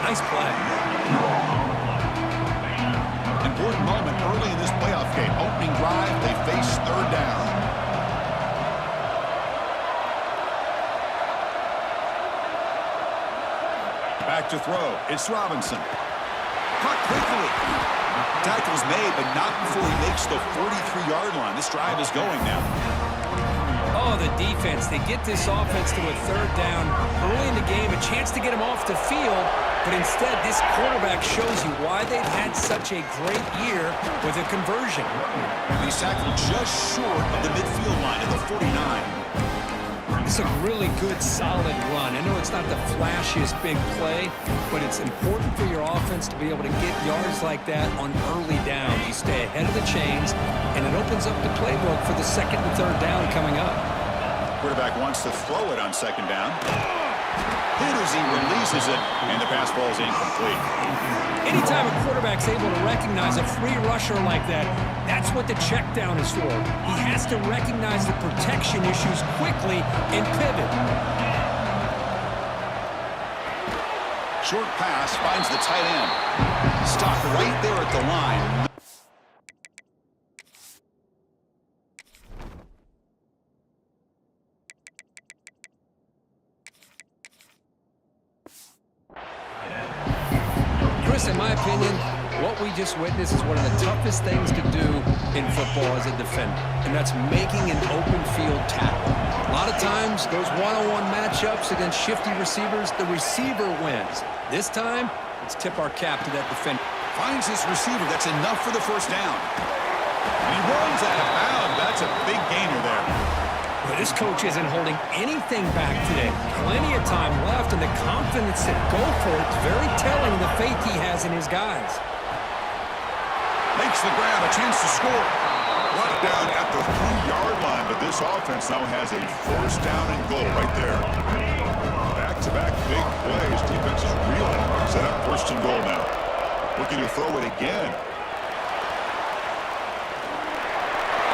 Nice play. Important moment early in this playoff game. Opening drive, they face third down. Back to throw. It's Robinson. Caught quickly. Tackle's made, but not before he makes the 43-yard line. This drive is going now. Oh, the defense. They get this offense to a third down early in the game, a chance to get him off the field, but instead this quarterback shows you why they've had such a great year with a conversion. He's tackled just short of the midfield line at the 49. It's a really good, solid run. I know it's not the flashiest big play, but it's important for your offense to be able to get yards like that on early down. You stay ahead of the chains, and it opens up the playbook for the second and third down coming up. Quarterback wants to throw it on second down. Hit as he releases it, and the pass ball is incomplete. Anytime a quarterback's able to recognize a free rusher like that, that's what the check down is for. He has to recognize the protection issues quickly and pivot. Short pass finds the tight end. Stopped right there at the line. Chris, in my opinion, what we just witnessed is one of the toughest things to do in football as a defender, and that's making an open field tackle. A lot of times, those one-on-one matchups against shifty receivers, the receiver wins. This time, let's tip our cap to that defender. Finds his receiver. That's enough for the first down. And he runs out of bounds. That's a big gainer there. Well, this coach isn't holding anything back today. Plenty of time left, and the confidence to go for it is very telling the faith he has in his guys. Makes the grab, a chance to score. Brought down at the 3-yard line, but this offense now has a first down and goal right there. Back-to-back big plays. Defense is reeling. Set up first and goal now. Looking to throw it again.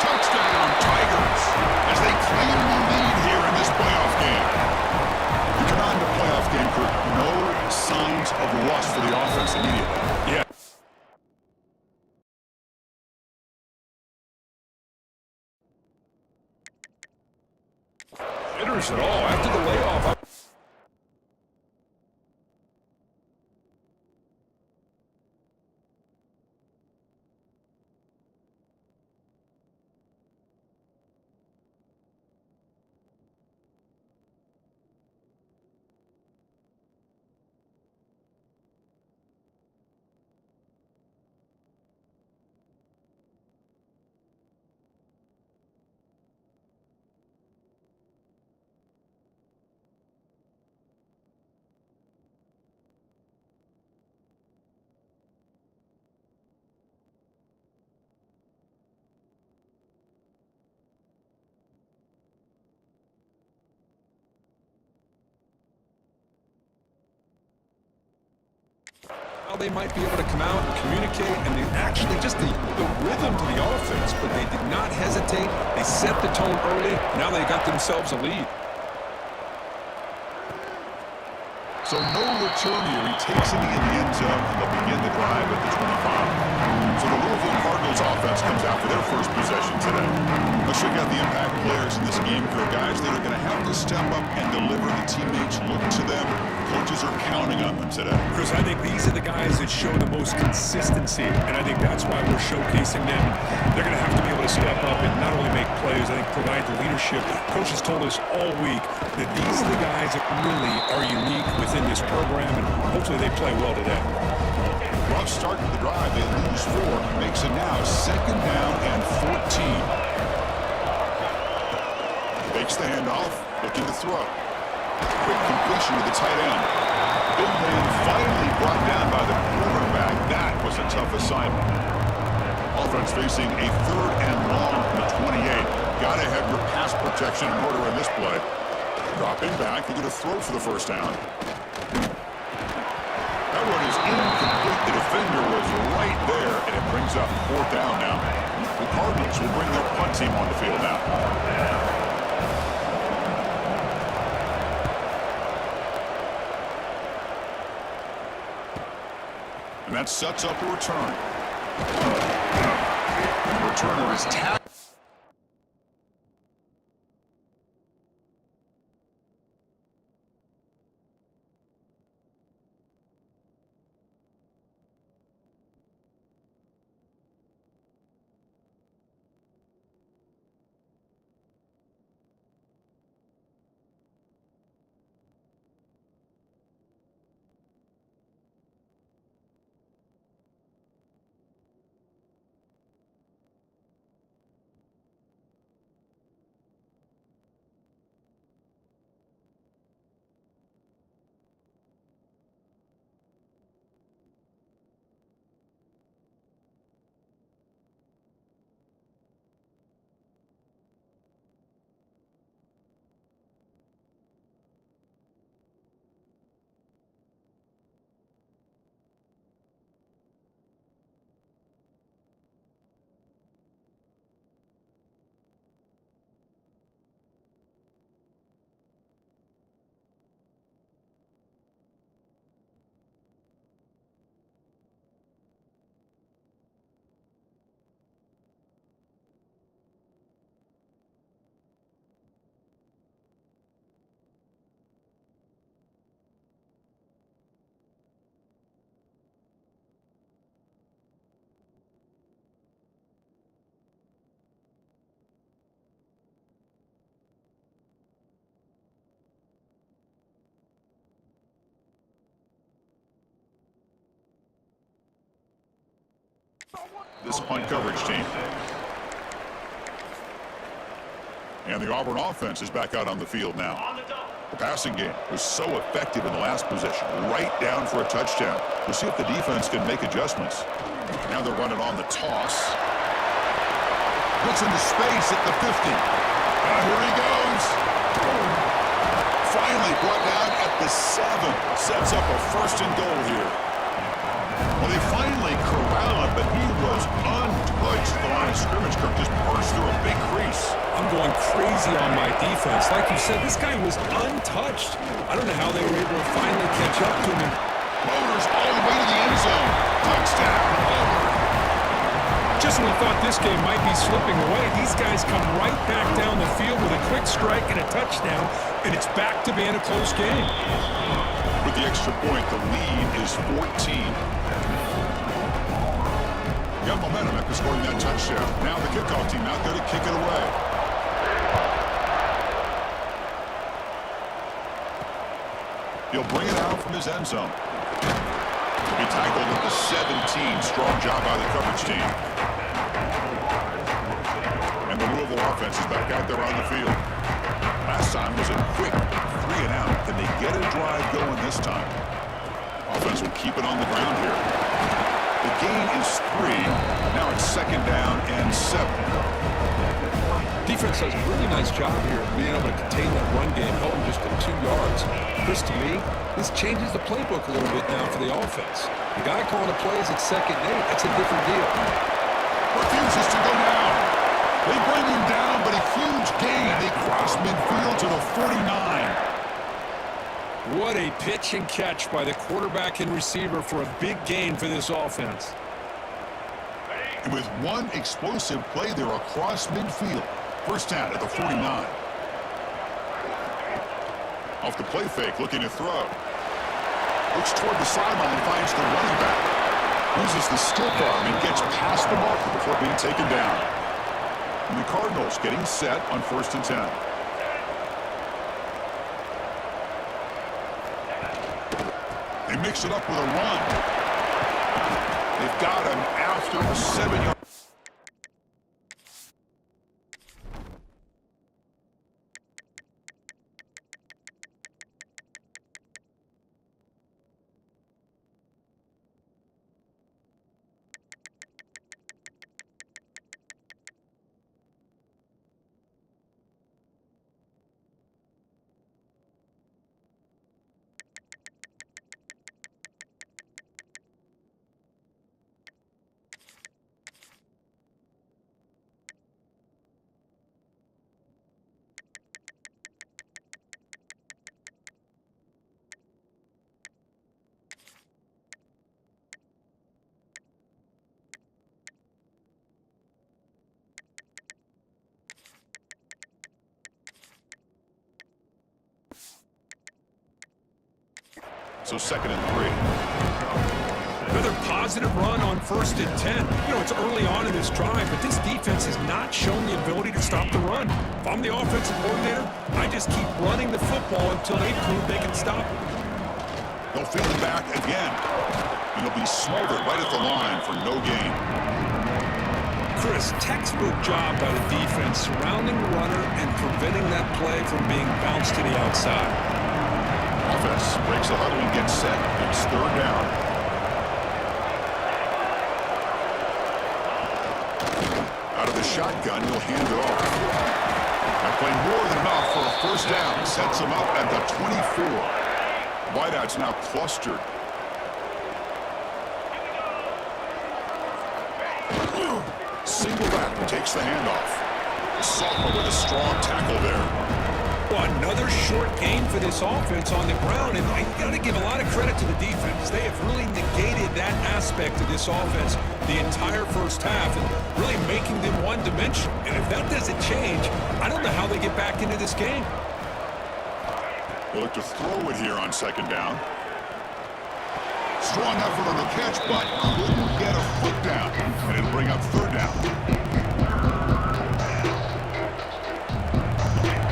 Touchdown, Tigers, as they claim the lead here in this playoff game. You come on to playoff game for no signs of rust for the offense immediately. Yeah. Hitters at all after the layoff. They might be able to come out and communicate, and they actually just the rhythm to the offense, but they did not hesitate. They set the tone early. Now they got themselves a lead. So no return here. He takes it in the end zone, and they'll begin the drive at the 25. So the Louisville Cardinals offense comes out for their first possession today. Let's check out the impact players in this game for guys that are going to have to step up and deliver. The teammates look to them. Coaches are counting on them today. Chris, I think these are the guys that show the most consistency, and I think that's why we're showcasing them. They're going to have to be able to step up and not only make plays, I think provide the leadership. Coaches told us all week that these are the guys that really are unique within this program, and hopefully they play well today. Rough start to the drive. They lose 4. Makes it now second down and 14. Fakes the handoff. Looking to throw. Quick completion to the tight end. Big man finally brought down by the quarterback. That was a tough assignment. Offense facing a third and long from the 28. Got to have your pass protection in order in this play. Dropping back. They're going to throw for the first down. That one is incomplete. The defender was right there, and it brings up fourth down now. The Cardinals will bring their punt team on the field now. And that sets up a return. The returner is tapped. This punt coverage team. And the Auburn offense is back out on the field now. The passing game was so effective in the last possession, right down for a touchdown. We'll see if the defense can make adjustments. Now they're running on the toss. Gets into space at the 50. Here he goes. Finally brought down at the 7. Sets up a 1st and goal here. Well, they finally corral him, but he was untouched. The line of scrimmage, Kirk, just burst through a big crease. I'm going crazy on my defense. Like you said, this guy was untouched. I don't know how they were able to finally catch up to him. Motors all the way to the end zone. Touchdown, Auburn. Just when we thought this game might be slipping away, these guys come right back down the field with a quick strike and a touchdown, and it's back to being a close game. With the extra point, the lead is 14. Got momentum after scoring that touchdown. Now the kickoff team out there to kick it away. He'll bring it out from his end zone. He'll be tackled at the 17. Strong job by the coverage team. And the Louisville offense is back out there on the field. Last time was a quick 3 and out. Can they get a drive going this time? Offense will keep it on the ground here. The gain is 3. Now it's 2nd down and 7. Defense does a really nice job here being able to contain that run game, held him just to 2 yards. Chris, to me, this changes the playbook a little bit now for the offense. The guy calling the plays at 2nd and 8, that's a different deal. Refuses to go down. They bring him down, but a huge gain. They cross midfield to the 49. What a pitch and catch by the quarterback and receiver for a big gain for this offense. And with one explosive play, they're across midfield. 1st down at the 49. Off the play fake, looking to throw. Looks toward the sideline and finds the running back. Uses the stick arm and gets past the marker before being taken down. And the Cardinals getting set on 1st and 10. They mix it up with a run. They've got him after the 7-yard. So 2nd and 3. Another positive run on 1st and 10. You know, it's early on in this drive, but this defense has not shown the ability to stop the run. If I'm the offensive coordinator, I just keep running the football until they prove they can stop it. They'll field it back again. And it'll be smothered right at the line for no gain. Chris, textbook job by the defense surrounding the runner and preventing that play from being bounced to the outside. Offense breaks the huddle and gets set. It's 3rd down. Out of the shotgun, he'll hand it off. That play more than enough for a 1st down. Sets him up at the 24. Wideouts now clustered. Single back and takes the handoff. Sophomore with a strong tackle there. Well, another short gain for this offense on the ground, and I got to give a lot of credit to the defense. They have really negated that aspect of this offense the entire first half and really making them one-dimensional. And if that doesn't change, I don't know how they get back into this game. They'll look to throw it here on 2nd down. Strong effort on the catch, but couldn't get a foot down. And it'll bring up 3rd down.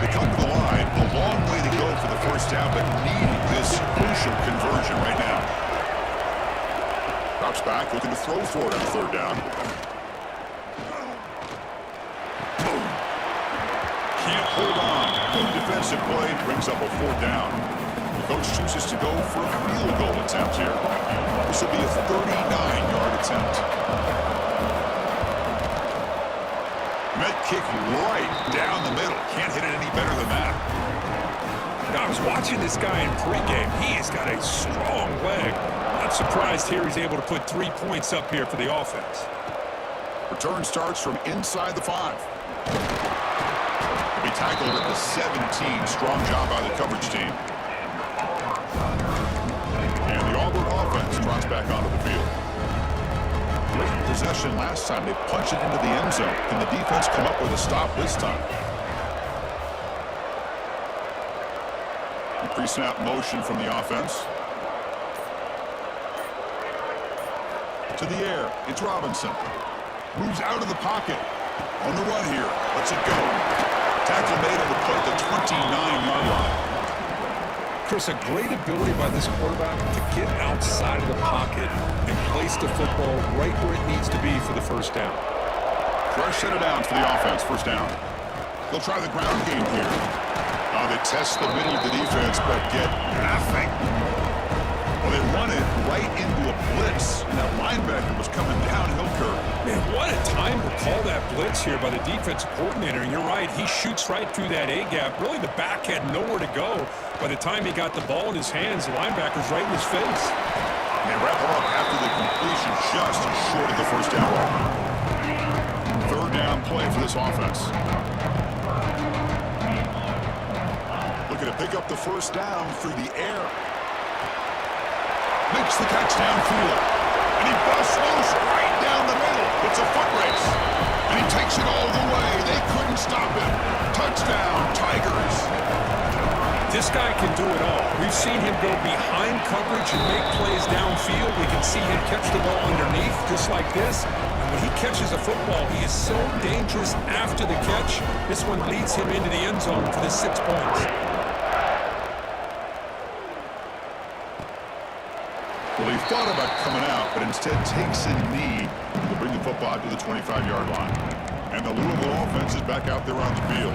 They come to the line. A long way to go for the 1st down, but needing this crucial conversion right now. Drops back, looking to throw for it on 3rd down. Can't hold on. Good defensive play brings up a 4th down. The coach chooses to go for a field goal attempt here. This will be a 39-yard attempt. Met kick right down the middle. Can't hit it any better than that. Now, I was watching this guy in pregame. He has got a strong leg. Not surprised here he's able to put 3 points up here for the offense. Return starts from inside the 5. He'll be tackled at the 17. Strong job by the coverage team. And the Auburn offense trots back onto the field. Great possession last time. They punch it into the end zone. Can the defense come up with a stop this time? Pre-snap motion from the offense. To the air. It's Robinson. Moves out of the pocket. On the run here. Lets it go. Tackle made on the play at the 29-yard line. Chris, a great ability by this quarterback to get outside of the pocket and place the football right where it needs to be for the 1st down. Fresh set of downs for the offense. 1st down. They'll try the ground game here. They test the middle of the defense, but get nothing. Well, they run it right into a blitz, and that linebacker was coming downhill curve. Man, what a time to call that blitz here by the defensive coordinator. And you're right, he shoots right through that A-gap. Really, the back had nowhere to go. By the time he got the ball in his hands, the linebacker's right in his face. They wrap it up after the completion, just short of the 1st down. 3rd down play for this offense. Looking to pick up the 1st down through the air. Makes the catch downfield. And he busts loose right down the middle. It's a foot race. And he takes it all the way. They couldn't stop him. Touchdown, Tigers. This guy can do it all. We've seen him go behind coverage and make plays downfield. We can see him catch the ball underneath just like this. And when he catches a football, he is so dangerous after the catch. This one leads him into the end zone for the 6 points. Well, he thought about coming out, but instead takes a knee to bring the football to the 25-yard line. And the Louisville offense is back out there on the field.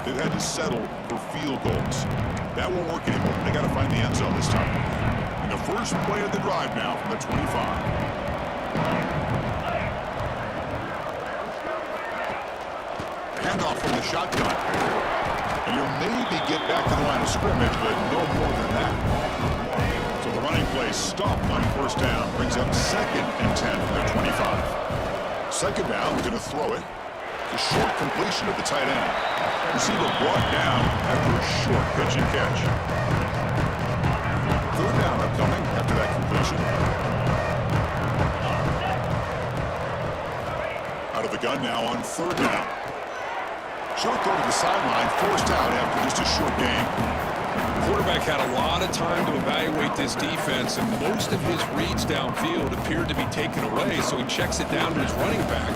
They've had to settle for field goals. That won't work anymore. They got to find the end zone this time. And the first play of the drive now from the 25. Handoff from the shotgun. And you'll maybe get back to the line of scrimmage, but no more than that. So the running play stopped on 1st down. Brings up 2nd and 10 from their 25. 2nd down, we're going to throw it. A short completion of the tight end. Receiver brought down after a short pitch and catch. 3rd down upcoming after that completion. Out of the gun now on 3rd down. Short throw to the sideline, forced out after just a short game. Quarterback had a lot of time to evaluate this defense, and most of his reads downfield appeared to be taken away, so he checks it down to his running back.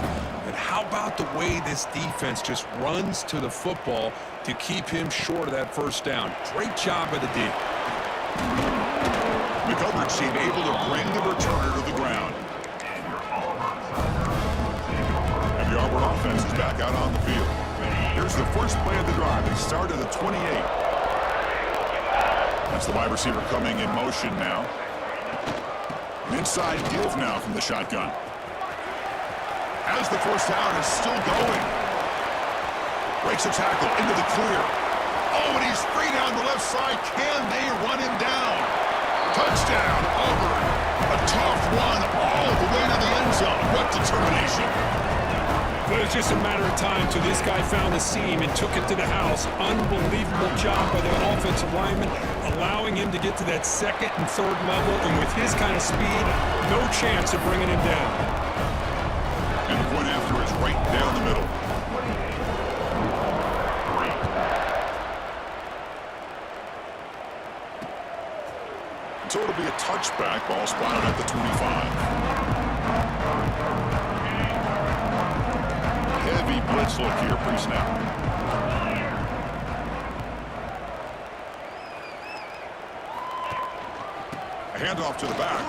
And how about the way this defense just runs to the football to keep him short of that first down? Great job by the D. The coverage team able to bring the returner to the ground. And the Auburn offense is back out on the field. Here's the first play of the drive. They start at the 28. That's the wide receiver coming in motion now. Inside give now from the shotgun. As the first down is still going. Breaks a tackle into the clear. Oh, and he's free down the left side. Can they run him down? Touchdown, Auburn. A tough run all the way to the end zone. What determination. But it's just a matter of time till this guy found the seam and took it to the house. Unbelievable job by the offensive lineman, allowing him to get to that second and third level. And with his kind of speed, no chance of bringing him down. And the point after is right down the middle. So it'll be a touchback. Ball spotted at the 25. Heavy blitz look here pre-snap. A handoff to the back.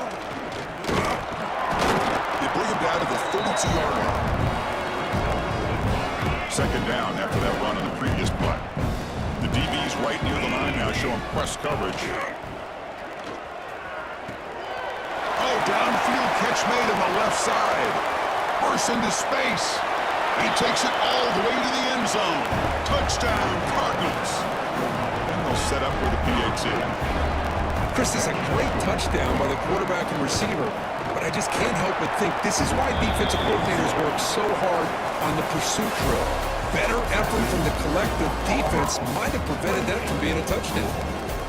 They bring him down to the 32-yard line. Second down after that run on the previous play. The DB's right near the line now, showing press coverage. Oh, downfield catch made on the left side. Bursts into space. He takes it all the way to the end zone. Touchdown, Cardinals. And they'll set up with a PAT. Chris, this is a great touchdown by the quarterback and receiver, but I just can't help but think this is why defensive coordinators work so hard on the pursuit drill. Better effort from the collective defense might have prevented that from being a touchdown.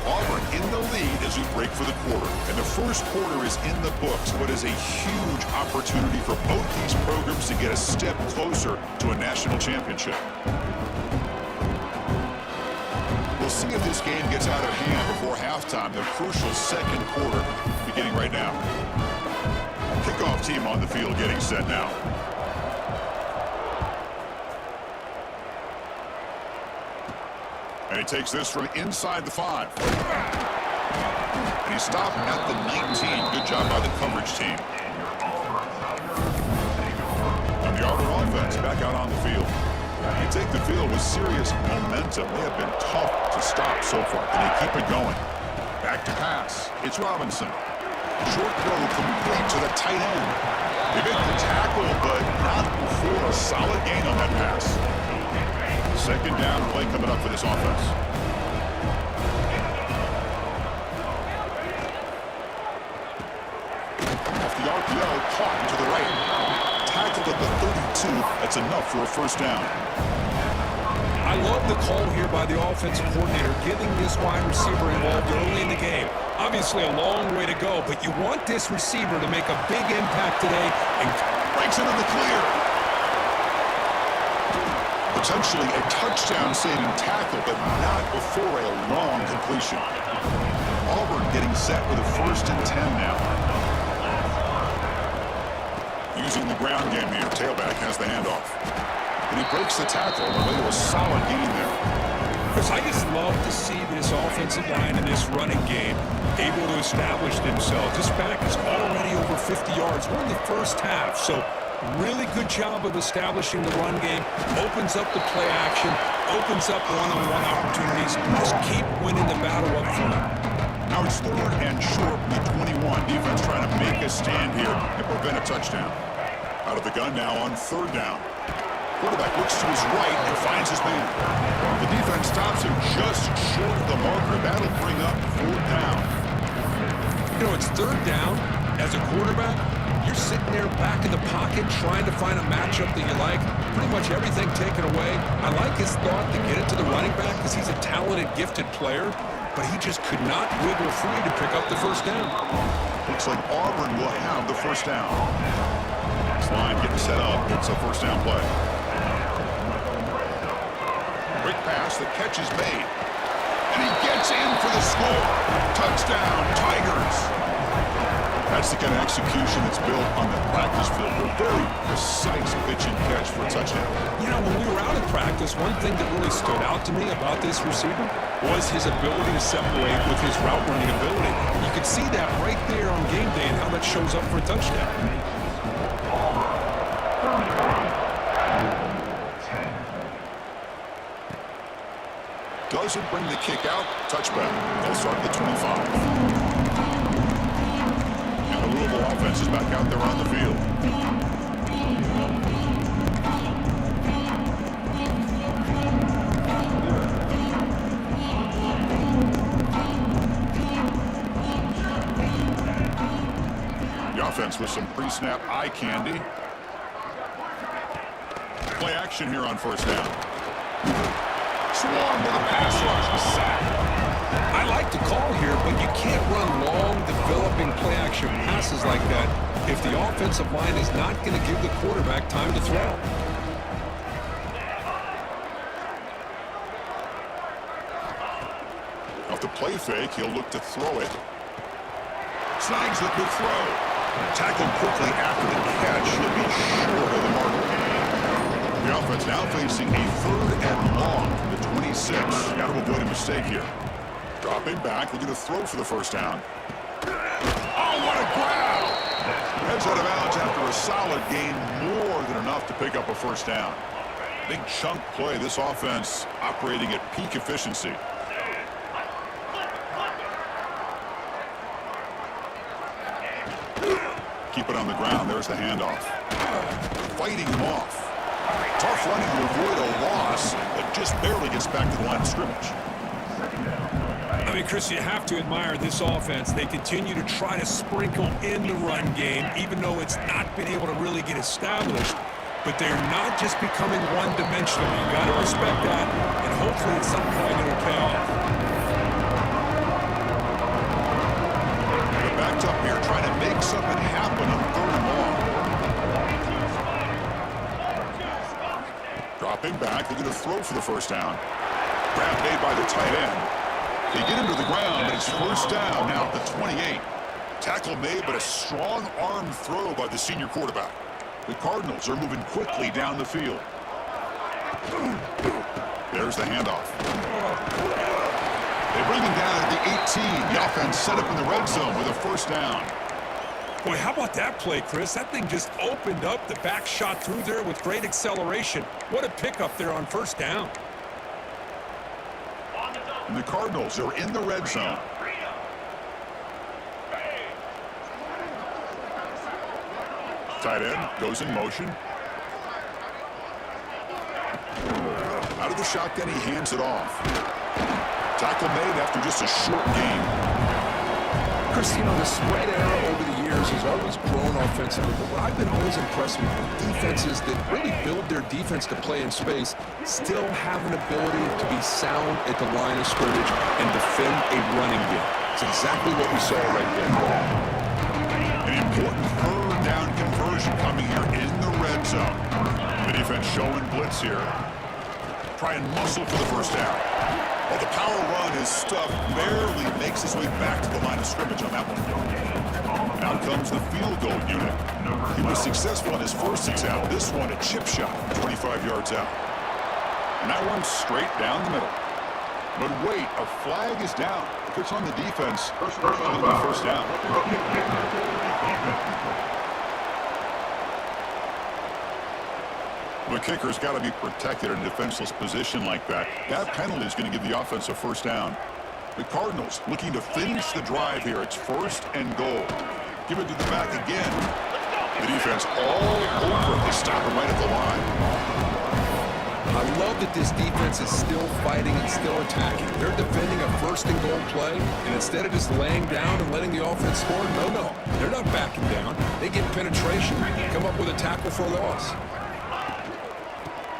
Auburn in the lead as we break for the quarter. And the first quarter is in the books, but is a huge opportunity for both these programs to get a step closer to a national championship. We'll see if this game gets out of hand before halftime, the crucial second quarter beginning right now. Kickoff team on the field getting set now. And he takes this from inside the 5. And he stopped at the 19. Good job by the coverage team. And the Auburn offense back out on the field. They take the field with serious momentum. They have been tough to stop so far. Can they keep it going? Back to pass. It's Robinson. Short throw complete to the tight end. They make the tackle, but not before a solid gain on that pass. Second down play coming up for this offense. Off the RPO, caught to the right. Tackled at the 32. That's enough for a first down. I love the call here by the offensive coordinator, getting this wide receiver involved early in the game. Obviously a long way to go, but you want this receiver to make a big impact today and breaks into the clear. Potentially a touchdown-saving tackle, but not before a long completion. Auburn getting set with a 1st and 10 now. Using the ground game here, tailback has the handoff. And he breaks the tackle on the way to a solid gain there. Chris, I just love to see this offensive line and this running game able to establish themselves. This back is already over 50 yards. We're in the first half, so really good job of establishing the run game. Opens up the play action, opens up one-on-one opportunities. Just keep winning the battle up front. Now it's 3rd and short from the 21. Defense trying to make a stand here and prevent a touchdown. Out of the gun now on 3rd down. Quarterback looks to his right and finds his man. The defense stops him just short of the marker. That'll bring up 4th down. You know, it's 3rd down. As a quarterback, you're sitting there back in the pocket trying to find a matchup that you like. Pretty much everything taken away. I like his thought to get it to the running back because he's a talented, gifted player, but he just could not wiggle free to pick up the first down. Looks like Auburn will have the first down. This line getting set up. It's a first down play. Quick pass. The catch is made. And he gets in for the score. Touchdown, Tigers. That's the kind of execution that's built on the practice field. A very precise pitch and catch for a touchdown. You know, when we were out of practice, one thing that really stood out to me about this receiver was his ability to separate with his route running ability. You could see that right there on game day and how that shows up for a touchdown. Doesn't bring the kick out. Touchback. They'll start at the 25. And the Louisville offense is back out there on the field. The offense with some pre-snap eye candy. Play action here on first down. Swarm with a pass rush, a sack. I like the call here, but you can't run long, developing play-action passes like that if the offensive line is not going to give the quarterback time to throw. Off the play fake, he'll look to throw it. Snags the quick throw. Tackled quickly after the catch. He'll be short of the mark. The offense now facing a 3rd and long from the 26. Got to avoid a mistake here. Dropping back, looking to throw for the first down. Oh, what a grab! Heads out of bounds after a solid gain, more than enough to pick up a first down. Big chunk play. This offense operating at peak efficiency. Keep it on the ground. There's the handoff. Fighting him off. Tough running to avoid a loss, but just barely gets back to the line of scrimmage. I mean, Chris, you have to admire this offense. They continue to try to sprinkle in the run game, even though it's not been able to really get established. But they're not just becoming one-dimensional. You got to respect that, and hopefully at some point it'll pay off. They're backed up here, trying to make something happen on 3rd and long. Dropping back, looking to throw for the first down. Grab made by the tight end. They get him to the ground, but it's first down now at the 28. Tackle made, but a strong arm throw by the senior quarterback. The Cardinals are moving quickly down the field. There's the handoff. They bring him down at the 18. The offense set up in the red zone with a first down. Boy, how about that play, Chris? That thing just opened up. The back shot through there with great acceleration. What a pickup there on first down. And the Cardinals are in the red zone. Tight end goes in motion. Out of the shotgun, he hands it off. Tackle made after just a short gain. Chris, you know, the spread era over the years has always grown offensively, but what I've been always impressed with defenses that really build their defense to play in space still have an ability to be sound at the line of scrimmage and defend a running game. It's exactly what we saw right there. An important 3rd down conversion coming here in the red zone. The defense showing blitz here. Try and muscle for the first down. Well, the power run is stuffed, barely makes his way back to the line of scrimmage on that one. Now comes the field goal unit. He was successful in his first attempt. This one, a chip shot, 25 yards out. And that one straight down the middle. But wait, a flag is down. If it's on the defense, it'll be first down. The kicker's got to be protected in a defenseless position like that. That penalty is going to give the offense a first down. The Cardinals looking to finish the drive here. It's 1st and goal. Give it to the back again. The defense all over it. They stop him right at the line. I love that this defense is still fighting and still attacking. They're defending a 1st and goal play, and instead of just laying down and letting the offense score, no. They're not backing down. They get penetration, come up with a tackle for a loss.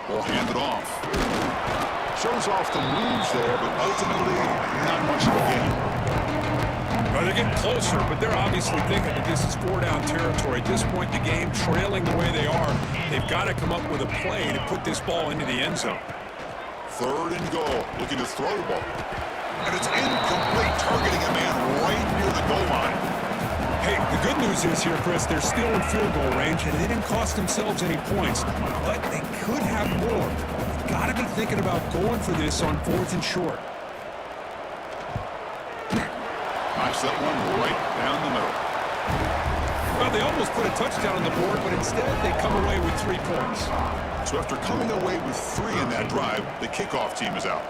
Will hand it off. Shows off the moves there, but ultimately not much of a gain. Well, they're getting closer, but they're obviously thinking that this is 4-down territory. At this point in the game, trailing the way they are, they've got to come up with a play to put this ball into the end zone. 3rd and goal, looking to throw the ball. And it's incomplete, targeting a man right near the goal line. Hey, the good news is here, Chris, they're still in field goal range, and they didn't cost themselves any points, but they could have more. Got to be thinking about going for this on 4th and short. Knocks that one right down the middle. Well, they almost put a touchdown on the board, but instead they come away with 3 points. So after coming away with 3 in that drive, the kickoff team is out.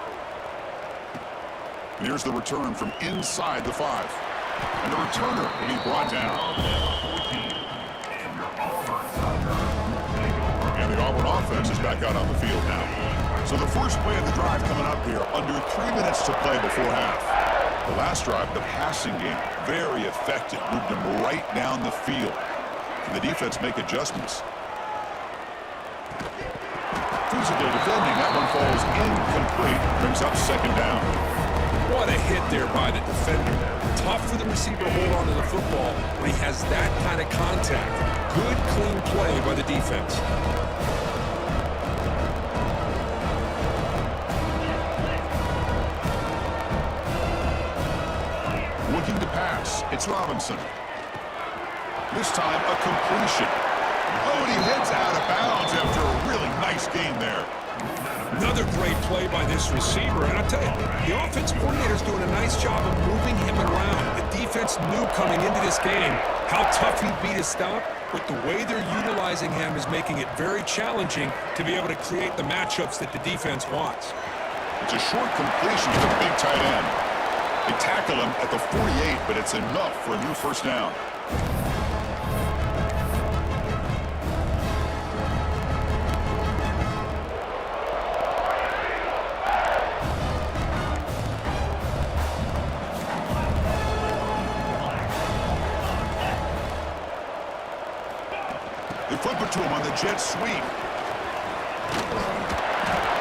And here's the return from inside the 5. And the returner will be brought down. And the Auburn offense is back out on the field now. So the first play of the drive coming up here, under 3 minutes to play before half. The last drive, the passing game, very effective. Moved them right down the field. And the defense make adjustments. Feasibly defending. That one falls incomplete. Brings up 2nd down. What a hit there by the defender. Tough for the receiver to hold on to the football when he has that kind of contact. Good, clean play by the defense. Looking to pass. It's Robinson. This time a completion. Oh, and he heads out of bounds after a really nice game there. Another great play by this receiver, and I'll tell you, the offense coordinator's doing a nice job of moving him around. The defense knew coming into this game how tough he'd be to stop, but the way they're utilizing him is making it very challenging to be able to create the matchups that the defense wants. It's a short completion to the big tight end. They tackle him at the 48, but it's enough for a new 1st down. They flip it to him on the jet sweep.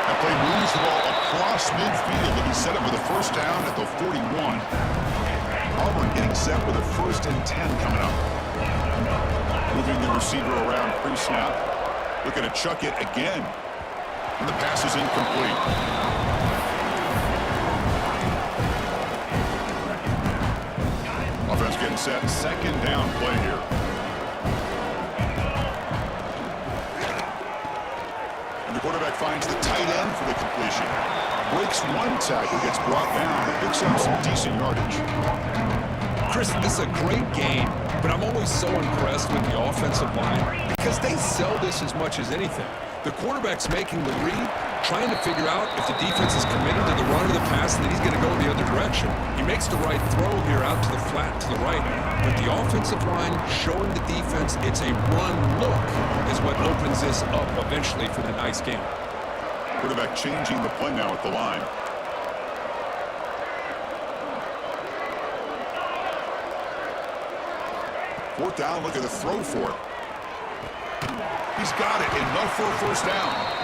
That play moves the ball across midfield to be set up for the 1st down at the 41. Auburn getting set with a 1st and 10 coming up. Moving the receiver around pre-snap. Looking to chuck it again. And the pass is incomplete. Offense getting set. 2nd down play here. The quarterback finds the tight end for the completion. Breaks one tackle, gets brought down, but picks up some decent yardage. Chris, this is a great game, but I'm always so impressed with the offensive line because they sell this as much as anything. The quarterback's making the read, trying to figure out if the defense is committed to the run or the pass, and then he's going to go the other direction. He makes the right throw here out to the flat to the right, but the offensive line showing the defense it's a run look is what opens this up eventually for the nice game. Quarterback changing the play now at the line. Fourth down, look at the throw for it. He's got it, enough for a 1st down.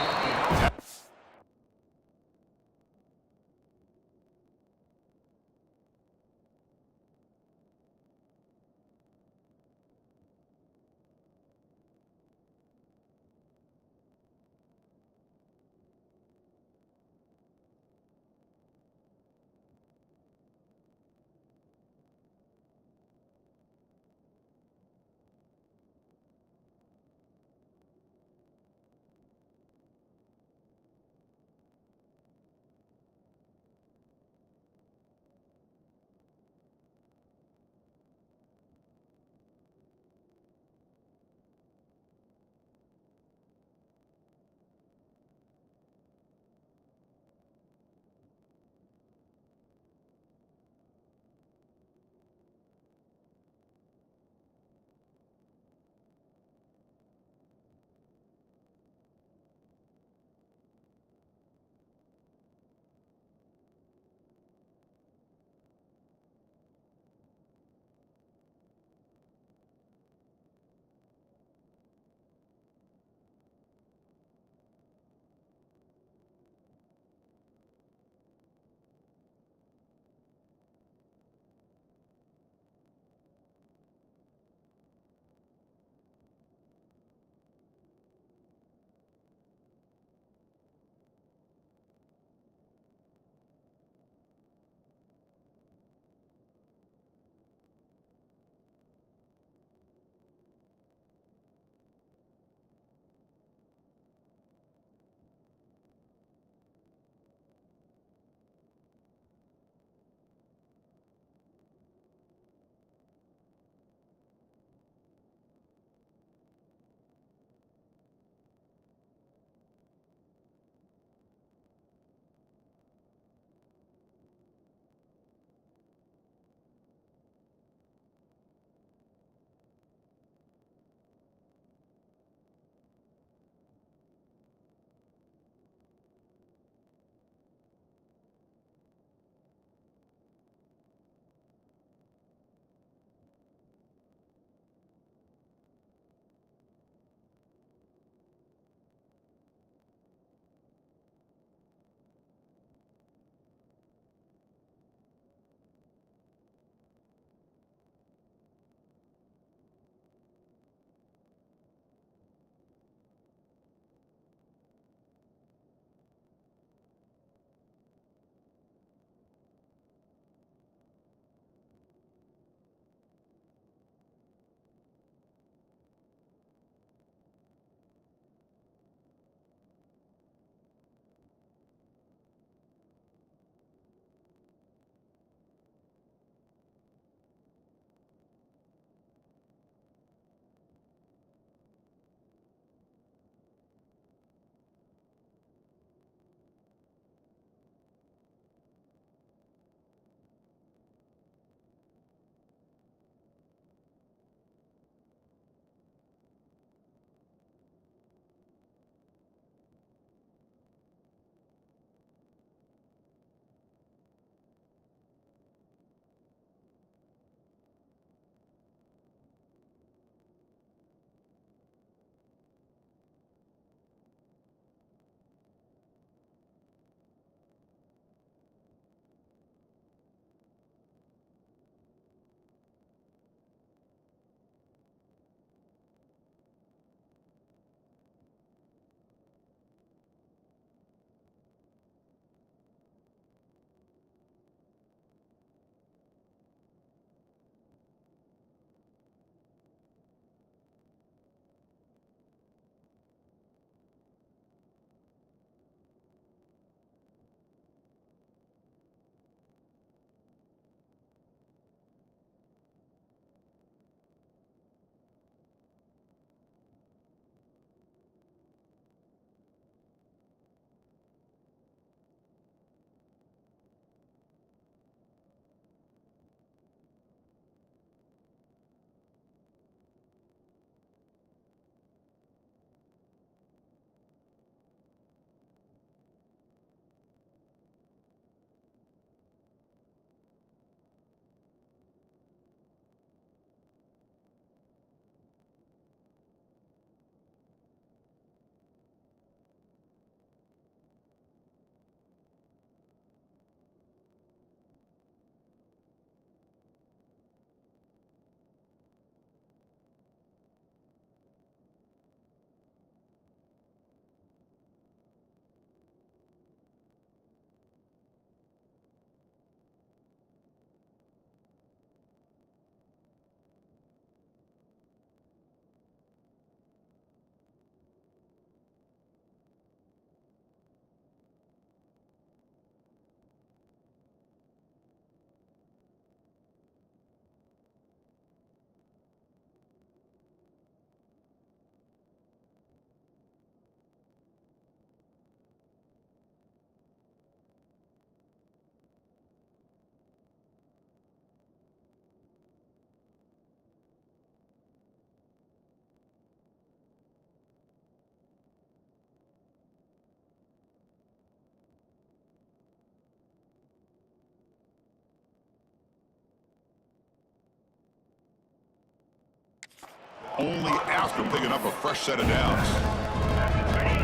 only after picking up a fresh set of downs.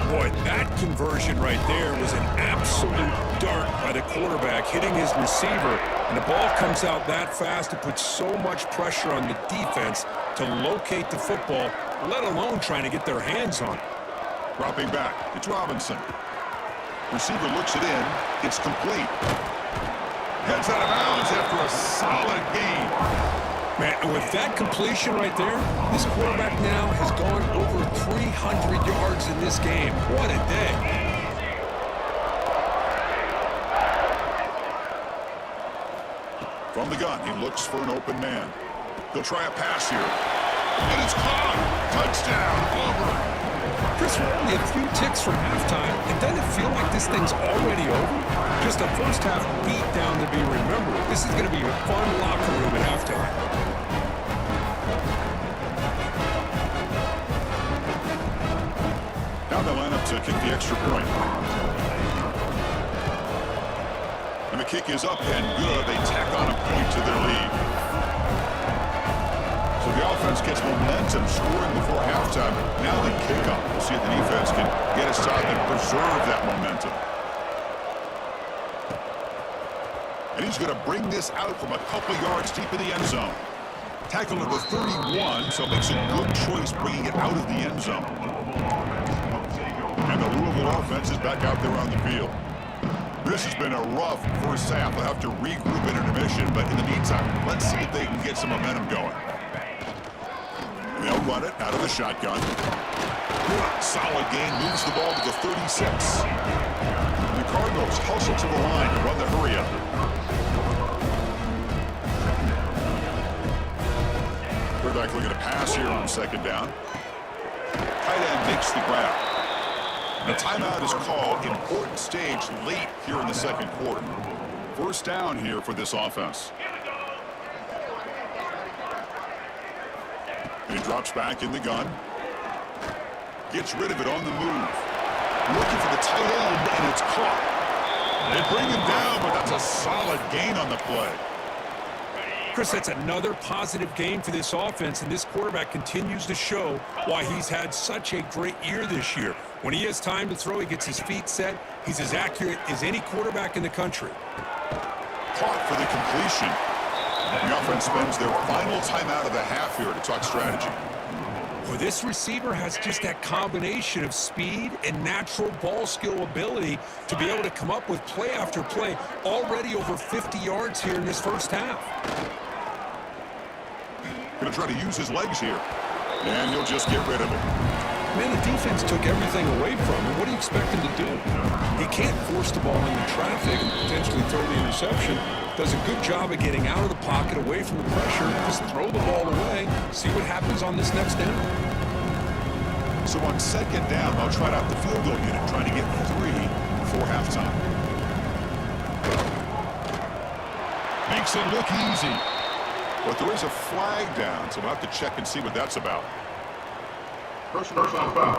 Boy, that conversion right there was an absolute dart by the quarterback, hitting his receiver. And the ball comes out that fast. It puts so much pressure on the defense to locate the football, let alone trying to get their hands on it. Dropping back, it's Robinson. Receiver looks it in. It's complete. Heads out of bounds after a solid gain. Man, with that completion right there, this quarterback now has gone over 300 yards in this game. What a day. From the gun, he looks for an open man. He'll try a pass here. And it's caught. Touchdown, Auburn. Chris, we're only a few ticks from halftime, and doesn't it feel like this thing's already over? Just a first half beatdown to be remembered. This is going to be a fun locker room at halftime. Now they line up to kick the extra point. And the kick is up and good. They tack on a point to their lead. So the offense gets momentum scoring before halftime. Now they kick up. We'll see if the defense can get aside and preserve that momentum. And he's going to bring this out from a couple yards deep in the end zone. Tackle at the 31, so makes a good choice bringing it out of the end zone. And the Louisville offense is back out there on the field. This has been a rough first half. They'll have to regroup in intermission, but in the meantime, let's see if they can get some momentum going. They'll run it out of the shotgun. Solid gain, moves the ball to the 36. The Cardinals hustle to the line to run the hurry-up. Quarterback looking to pass here on second down. Tight end makes the grab. The timeout is called. Important stage late here in the second quarter. First down here for this offense. And he drops back in the gun. Gets rid of it on the move. Looking for the tight end, and it's caught. They bring him down, but that's a solid gain on the play. Chris, that's another positive game for this offense, and this quarterback continues to show why he's had such a great year this year. When he has time to throw, he gets his feet set. He's as accurate as any quarterback in the country. Caught for the completion. The offense spends their final timeout of the half here to talk strategy. Well, this receiver has just that combination of speed and natural ball skill ability to be able to come up with play after play, already over 50 yards here in this first half. Going to try to use his legs here, and he'll just get rid of it. Man, the defense took everything away from him. What do you expect him to do? He can't force the ball into traffic and potentially throw the interception. Does a good job of getting out of the pocket, away from the pressure. Just throw the ball away. See what happens on this next down. So on second down, they'll try out the field goal unit, trying to get 3 before halftime. Makes it look easy. But there is a flag down, so we'll have to check and see what that's about. Personal foul.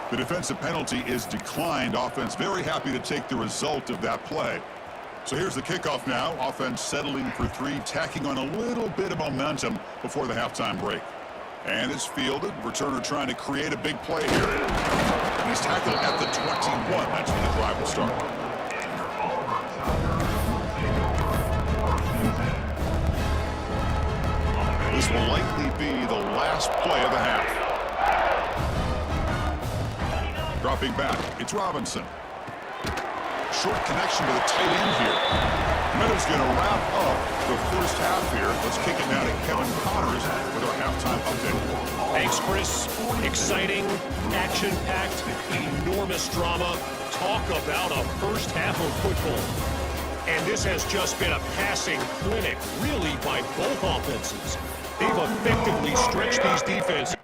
The defensive penalty is declined. Offense very happy to take the result of that play. So here's the kickoff now. Offense settling for 3, tacking on a little bit of momentum before the halftime break. And it's fielded. Returner trying to create a big play here. And he's tackled at the 21. That's when the drive will start. This will likely be the last play of the half. Dropping back, it's Robinson. Short connection to the tight end here. Meadows going to wrap up the first half here. Let's kick it now to Kevin Connors with our halftime update. Thanks, Chris. Exciting, action-packed, enormous drama. Talk about a first half of football. And this has just been a passing clinic, really, by both offenses. They've effectively stretched these defenses.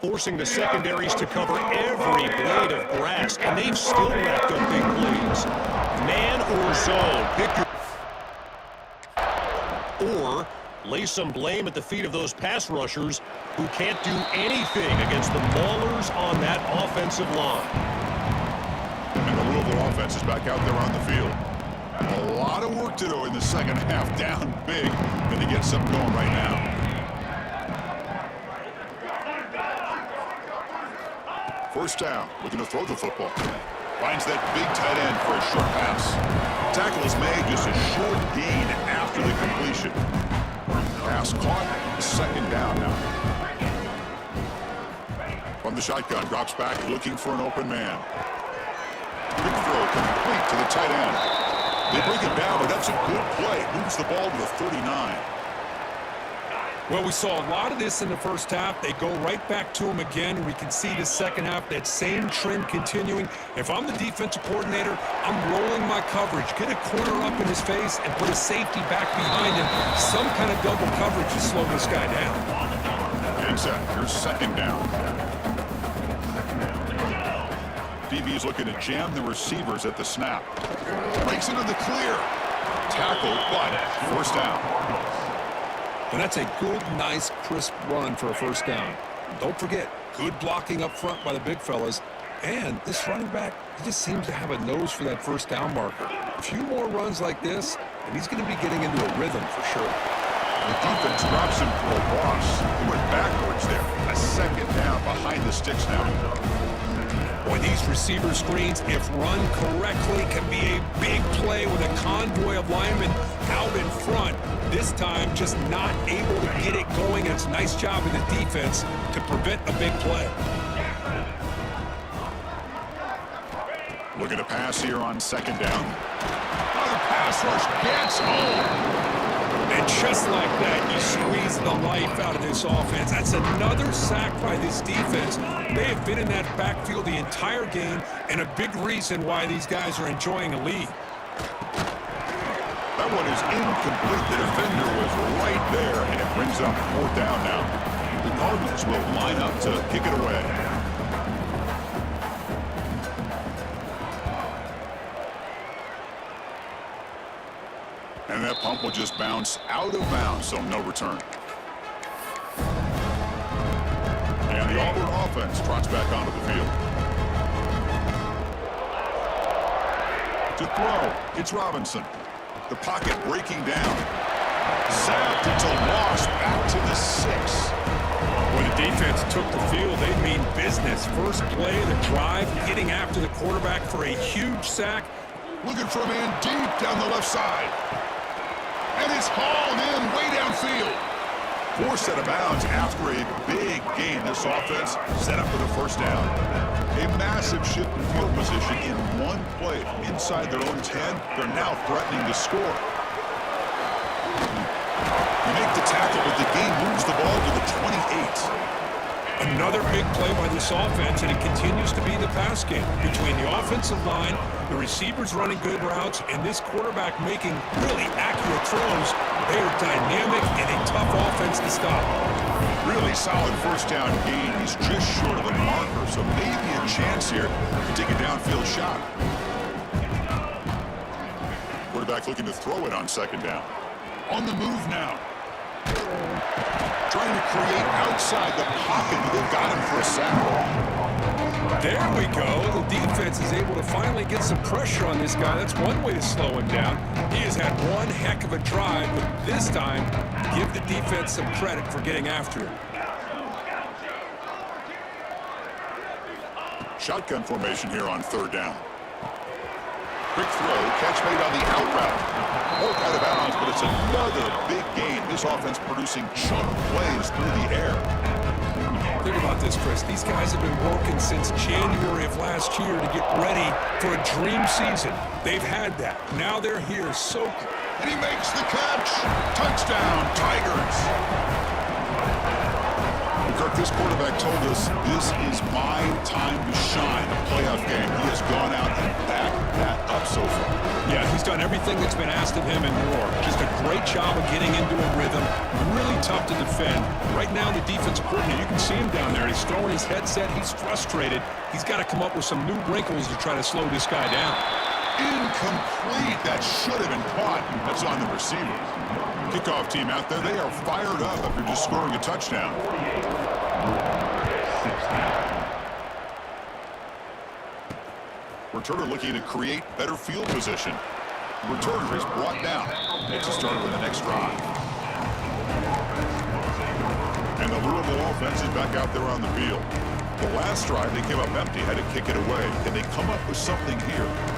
forcing the secondaries to cover every blade of grass, and they've still racked up big plays. Man or zone, pick your... Or lay some blame at the feet of those pass rushers who can't do anything against the maulers on that offensive line. And the Louisville offense is back out there on the field. A lot of work to do in the second half, down big, and to get something going right now. First down, looking to throw the football. Finds that big tight end for a short pass. Tackle is made, just a short gain after the completion. Pass caught, second down now. From the shotgun, drops back, looking for an open man. Quick throw, complete to the tight end. They break it down, but that's a good play. Moves the ball to the 39. Well, we saw a lot of this in the first half. They go right back to him again. We can see the second half, that same trend continuing. If I'm the defensive coordinator, I'm rolling my coverage. Get a corner up in his face and put a safety back behind him. Some kind of double coverage to slow this guy down. Exactly. Here's second down. DB's looking to jam the receivers at the snap. Breaks into the clear. Tackle, but first down. And that's a good, nice, crisp run for a first down. Don't forget, good blocking up front by the big fellas. And this running back, he just seems to have a nose for that first down marker. A few more runs like this, and he's going to be getting into a rhythm for sure. The defense drops him for a loss. He went backwards there. A second down behind the sticks now. Boy, these receiver screens, if run correctly, can be a big play with a convoy of linemen out in front. This time, just not able to get it going. It's a nice job of the defense to prevent a big play. Looking to pass here on second down. Another pass rush gets home. And just like that, you squeeze the life out of this offense. That's another sack by this defense. They have been in that backfield the entire game, and a big reason why these guys are enjoying a lead. That one is incomplete. The defender was right there, and it brings up fourth down now. The Cardinals will line up to kick it away. And that pump will just bounce out of bounds, so no return. And the Auburn offense trots back onto the field. To throw, it's Robinson. The pocket breaking down. Zapped, it's a loss, back to the 6. When the defense took the field, they mean business. First play of the drive, getting after the quarterback for a huge sack. Looking for a man deep down the left side. And it's hauled in way downfield. Forced out of bounds after a big gain. This offense set up for the first down. A massive shift in field position in one play. Inside their own 10, they're now threatening to score. They make the tackle, but the game moves the ball to the 28. Another big play by this offense, and it continues to be the pass game. Between the offensive line, the receivers running good routes, and this quarterback making really accurate throws, they are dynamic and a tough offense to stop. Really solid first down gain. He's just short of the marker, so maybe a chance here to take a downfield shot. Quarterback looking to throw it on second down. On the move now. Trying to create outside the pocket, but they've got him for a sack. There we go. The defense is able to finally get some pressure on this guy. That's one way to slow him down. He has had one heck of a drive, but this time, give the defense some credit for getting after him. Shotgun formation here on third down. Quick throw, catch made on the out route. More out of bounds, but it's another big gain. This offense producing chunk plays through the air. Think about this, Chris. These guys have been working since January of last year to get ready for a dream season. They've had that. Now they're here. So, and he makes the catch. Touchdown, Tigers. Kirk This quarterback told us this is my time to shine. A playoff game. He has gone out and backed that up so far. Yeah, he's done everything that's been asked of him and more. Just a great job of getting into a rhythm. Really tough to defend. Right now, the defensive coordinator, you can see him down there. He's throwing his headset. He's frustrated. He's got to come up with some new wrinkles to try to slow this guy down. Incomplete. That should have been caught. That's on the receiver. Kickoff team out there, they are fired up after just scoring a touchdown. Returner looking to create better field position. Returner is brought down. Makes a start with the next drive. And the Louisville offense is back out there on the field. The last drive, they came up empty, had to kick it away. Can they come up with something here?